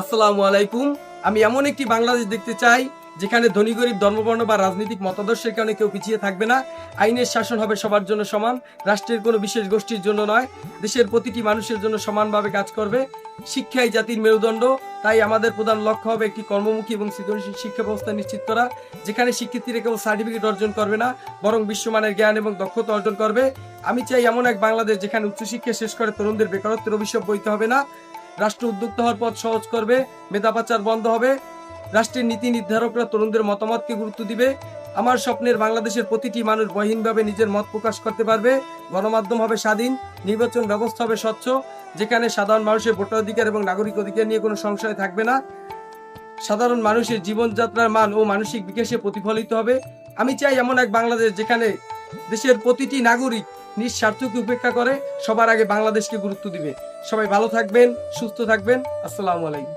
আসসালামু আলাইকুম। আমি এমন একটি বাংলাদেশ দেখতে চাই যেখানে ধনী গরিব ধর্মবর্ণ বা রাজনৈতিক মতাদর্শের কারণে কেউ পিছিয়ে থাকবে না। আইনের শাসন হবে সবার জন্য সমান, রাষ্ট্রের কোনো বিশেষ গোষ্ঠীর জন্য নয়। দেশের প্রতিটি মানুষের জন্য সমানভাবে কাজ করবে। শিক্ষাই জাতির মেরুদণ্ড, তাই আমাদের প্রধান লক্ষ্য হবে একটি কর্মমুখী এবং সৃজনশীল শিক্ষা ব্যবস্থা নিশ্চিত করা, যেখানে শিক্ষার্থীরা কেবল সার্টিফিকেট অর্জন করবে না, বরং বিশ্বমানের জ্ঞান এবং দক্ষতা অর্জন করবে। আমি চাই এমন এক বাংলাদেশ যেখানে উচ্চশিক্ষা শেষ করে তরুণদের বেকারত্বের অভিশাপ বইতে হবে না। রাষ্ট্র উদ্যোক্তা হওয়ার পথ সহজ করবে, মেধা পাচার বন্ধ হবে। রাষ্ট্রের নীতি নির্ধারকরা তরুণদের মতামতকে গুরুত্ব দিবে। আমার স্বপ্নের বাংলাদেশের প্রতিটি মানুষ বহিনভাবে নিজের মত প্রকাশ করতে পারবে। গণমাধ্যম হবে স্বাধীন, নির্বাচন ব্যবস্থা হবে স্বচ্ছ, যেখানে সাধারণ মানুষের ভোটাধিকার এবং নাগরিক অধিকার নিয়ে কোনো সংশয় থাকবে না। সাধারণ মানুষের জীবনযাত্রার মান ও মানসিক বিকাশে প্রতিফলিত হবে। আমি চাই এমন এক বাংলাদেশ যেখানে দেশের প্রতিটি নাগরিক নিজ স্বার্থকে উপেক্ষা করে সবার আগে বাংলাদেশকে গুরুত্ব দিবে। সবাই ভালো থাকবেন, সুস্থ থাকবেন। আসসালামু আলাইকুম।